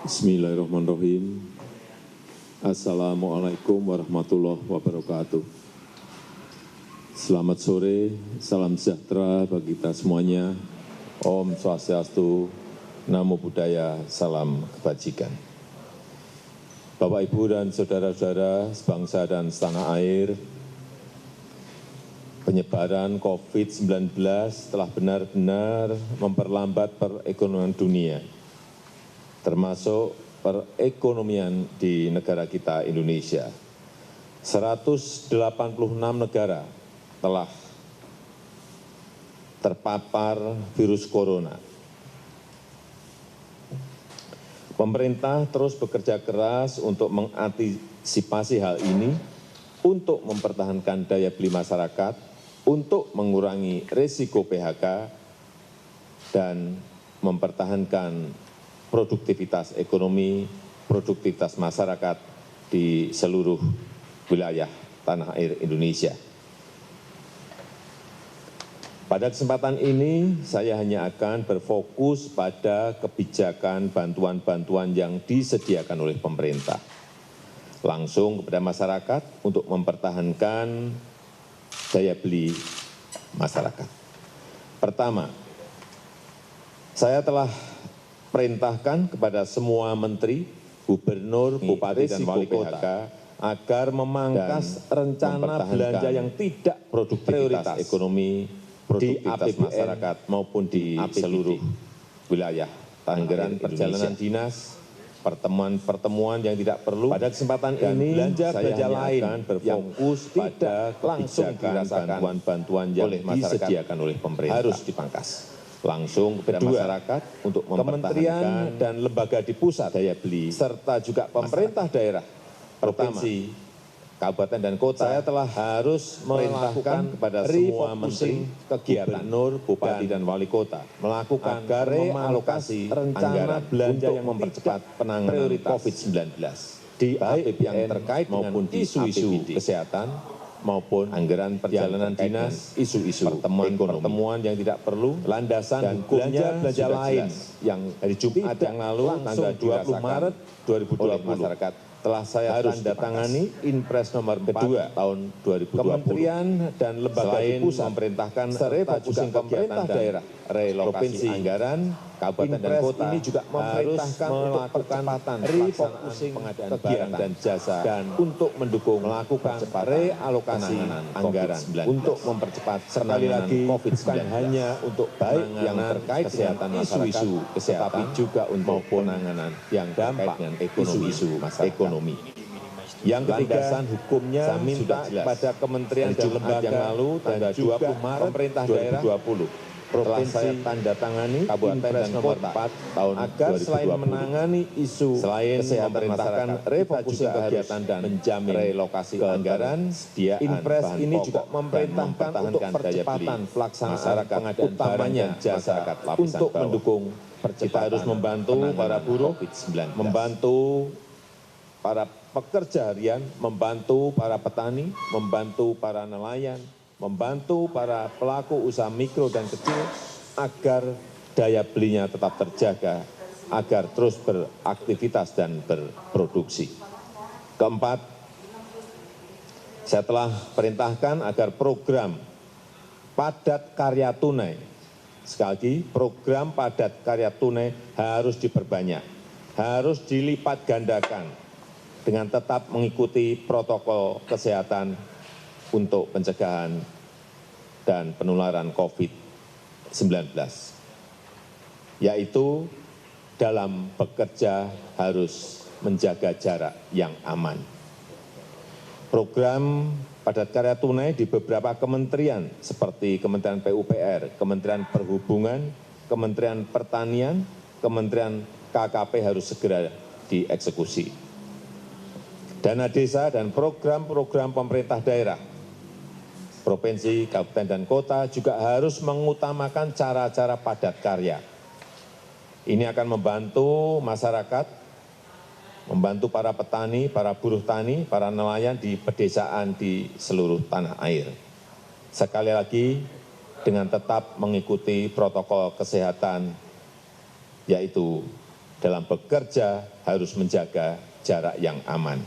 Bismillahirrahmanirrahim. Assalamualaikum warahmatullahi wabarakatuh. Selamat sore, salam sejahtera bagi kita semuanya. Om Swastiastu, Namo Buddhaya, salam kebajikan. Bapak, Ibu, dan saudara-saudara sebangsa dan setanah air, penyebaran COVID-19 telah benar-benar memperlambat perekonomian dunia, termasuk perekonomian di negara kita Indonesia. 186 negara telah terpapar virus corona. Pemerintah terus bekerja keras untuk mengantisipasi hal ini, untuk mempertahankan daya beli masyarakat, untuk mengurangi risiko PHK, dan mempertahankan produktivitas ekonomi, produktivitas masyarakat di seluruh wilayah tanah air Indonesia. Pada kesempatan ini, saya hanya akan berfokus pada kebijakan bantuan-bantuan yang disediakan oleh pemerintah, langsung kepada masyarakat untuk mempertahankan daya beli masyarakat. Pertama, saya telah perintahkan kepada semua menteri, gubernur, bupati, dan wali kota agar memangkas rencana belanja yang tidak produktivitas ekonomi, produktivitas masyarakat maupun di seluruh wilayah. Anggaran perjalanan dinas, pertemuan-pertemuan yang tidak perlu. Pada kesempatan ini, belanja lain akan berfokus pada kebijakan bantuan-bantuan yang disediakan oleh pemerintah harus dipangkas langsung kepada masyarakat untuk kementerian dan lembaga di pusat daya beli, serta juga pemerintah daerah, provinsi, kabupaten dan kota. Saya telah harus melakukan kepada semua menteri, kegiatan, gubernur, bupati, dan wali kota melakukan agar realokasi rencana belanja yang mempercepat penanganan COVID-19 di APBN yang terkait maupun di isu-isu kesehatan, maupun anggaran perjalanan dinas, isu-isu pertemuan yang tidak perlu, landasan dan hukumnya belanja lain yang hari Jumat yang lalu tanggal 20 Maret 2020 masyarakat telah saya tanda tangani Inpres nomor 4 tahun 2020. Kementerian dan lembaga di pusat memerintahkan refocusing kegiatan daerah, relokasi anggaran, kabupaten dan kota ini juga memerintahkan untuk percepatan refocusing pengadaan barang dan jasa dan untuk mendukung melakukan realokasi anggaran untuk mempercepat sekali lagi bukan hanya untuk baik yang terkait kesehatan isu-isu kesehatan, tapi juga untuk penanganan yang dampak dengan isu-isu ekonomi. Yang ketiga, hukumnya saya minta pada kementerian dan lembaga yang lalu tanggal 20 Maret pemerintah daerah 2020 provinsi saya tanda tangani kabupaten dan kota tahun agar 2020. Selain menangani isu kesehatan masyarakat, refocusing kegiatan dan menjamin relokasi anggaran, Inpres ini juga memerintahkan untuk percepatan pelaksanaan pengadaan utamanya jasa untuk mendukung kita harus membantu para buruh, membantu para pekerja harian, membantu para petani, membantu para nelayan, membantu para pelaku usaha mikro dan kecil agar daya belinya tetap terjaga, agar terus beraktivitas dan berproduksi. Keempat, saya telah perintahkan agar program padat karya tunai, sekali lagi program padat karya tunai harus diperbanyak, harus dilipat gandakan dengan tetap mengikuti protokol kesehatan untuk pencegahan dan penularan COVID-19, yaitu dalam bekerja harus menjaga jarak yang aman. Program padat karya tunai di beberapa kementerian seperti Kementerian PUPR, Kementerian Perhubungan, Kementerian Pertanian, Kementerian KKP harus segera dieksekusi. Dana desa dan program-program pemerintah daerah, provinsi, kabupaten, dan kota juga harus mengutamakan cara-cara padat karya. Ini akan membantu masyarakat, membantu para petani, para buruh tani, para nelayan di pedesaan di seluruh tanah air. Sekali lagi, dengan tetap mengikuti protokol kesehatan, yaitu dalam bekerja harus menjaga jarak yang aman.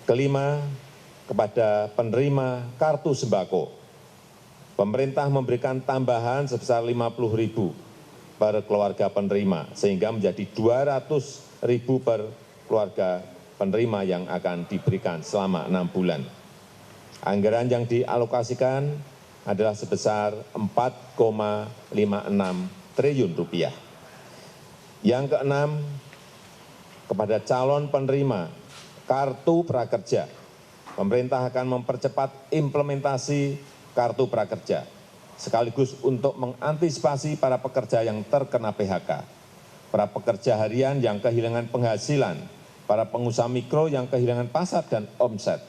Kelima, kepada penerima kartu sembako, pemerintah memberikan tambahan sebesar 50.000 per keluarga penerima, sehingga menjadi 200.000 per keluarga penerima yang akan diberikan selama 6 bulan. Anggaran yang dialokasikan adalah sebesar 4,56 triliun rupiah. Yang keenam, kepada calon penerima kartu prakerja, pemerintah akan mempercepat implementasi kartu prakerja, sekaligus untuk mengantisipasi para pekerja yang terkena PHK, para pekerja harian yang kehilangan penghasilan, para pengusaha mikro yang kehilangan pasar dan omset,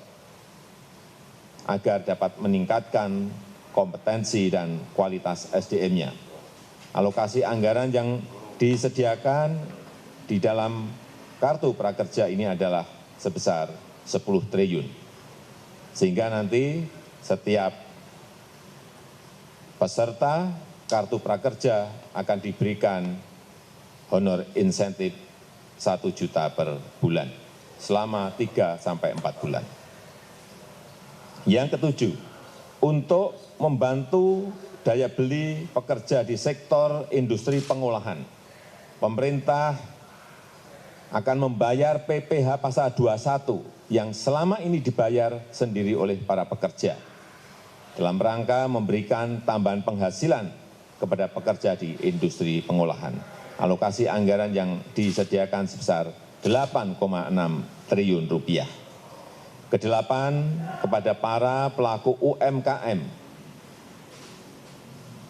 agar dapat meningkatkan kompetensi dan kualitas SDM-nya. Alokasi anggaran yang disediakan di dalam kartu prakerja ini adalah sebesar 10 triliun. Sehingga nanti setiap peserta kartu prakerja akan diberikan honor insentif 1 juta per bulan selama 3 sampai 4 bulan. Yang ketujuh, untuk membantu daya beli pekerja di sektor industri pengolahan, pemerintah akan membayar PPh pasal 21 yang selama ini dibayar sendiri oleh para pekerja, dalam rangka memberikan tambahan penghasilan kepada pekerja di industri pengolahan. Alokasi anggaran yang disediakan sebesar 8,6 triliun rupiah. Kedelapan, kepada para pelaku UMKM,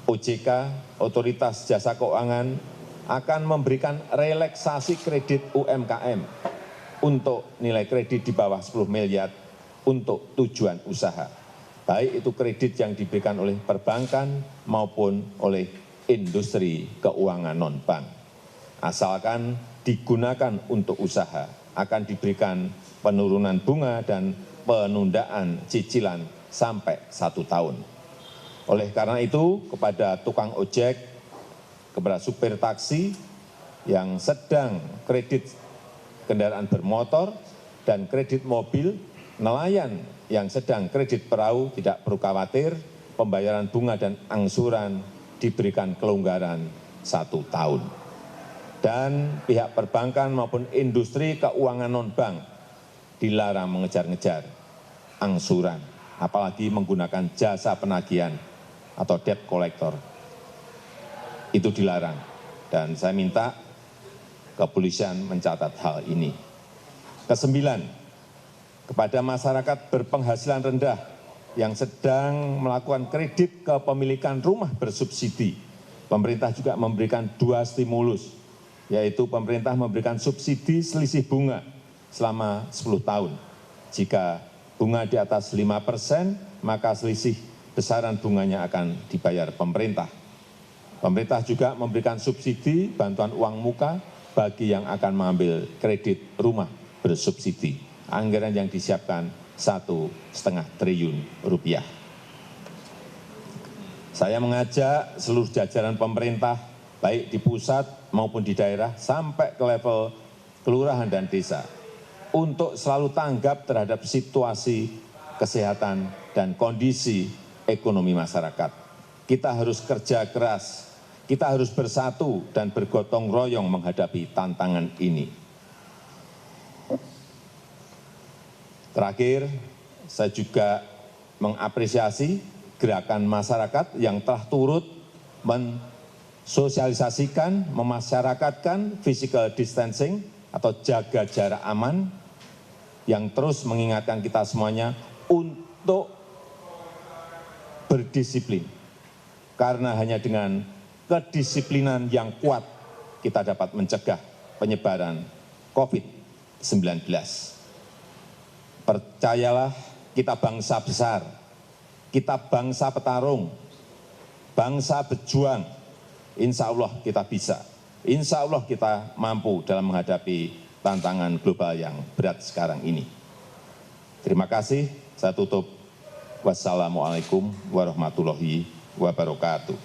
OJK, Otoritas Jasa Keuangan, akan memberikan relaksasi kredit UMKM untuk nilai kredit di bawah 10 miliar untuk tujuan usaha, baik itu kredit yang diberikan oleh perbankan maupun oleh industri keuangan non-bank. Asalkan digunakan untuk usaha, akan diberikan penurunan bunga dan penundaan cicilan sampai 1 tahun. Oleh karena itu, kepada tukang ojek, kepada supir taksi yang sedang kredit kendaraan bermotor dan kredit mobil, nelayan yang sedang kredit perahu tidak perlu khawatir, pembayaran bunga dan angsuran diberikan kelonggaran 1 tahun. Dan pihak perbankan maupun industri keuangan non-bank dilarang mengejar-ngejar angsuran, apalagi menggunakan jasa penagihan atau debt collector. Itu dilarang, dan saya minta kepolisian mencatat hal ini. Kesembilan, kepada masyarakat berpenghasilan rendah yang sedang melakukan kredit kepemilikan rumah bersubsidi, pemerintah juga memberikan 2 stimulus, yaitu pemerintah memberikan subsidi selisih bunga selama 10 tahun. Jika bunga di atas 5%, maka selisih besaran bunganya akan dibayar pemerintah. Pemerintah juga memberikan subsidi bantuan uang muka bagi yang akan mengambil kredit rumah bersubsidi. Anggaran yang disiapkan 1,5 triliun rupiah. Saya mengajak seluruh jajaran pemerintah, baik di pusat maupun di daerah, sampai ke level kelurahan dan desa, untuk selalu tanggap terhadap situasi kesehatan dan kondisi ekonomi masyarakat. Kita harus kerja keras, kita harus bersatu dan bergotong royong menghadapi tantangan ini. Terakhir, saya juga mengapresiasi gerakan masyarakat yang telah turut mensosialisasikan, memasyarakatkan physical distancing atau jaga jarak aman, yang terus mengingatkan kita semuanya untuk berdisiplin. Karena hanya dengan kedisiplinan yang kuat kita dapat mencegah penyebaran COVID-19. Percayalah, kita bangsa besar, kita bangsa petarung, bangsa berjuang. Insya Allah kita bisa, insya Allah kita mampu dalam menghadapi tantangan global yang berat sekarang ini. Terima kasih, saya tutup. Wassalamualaikum warahmatullahi wabarakatuh.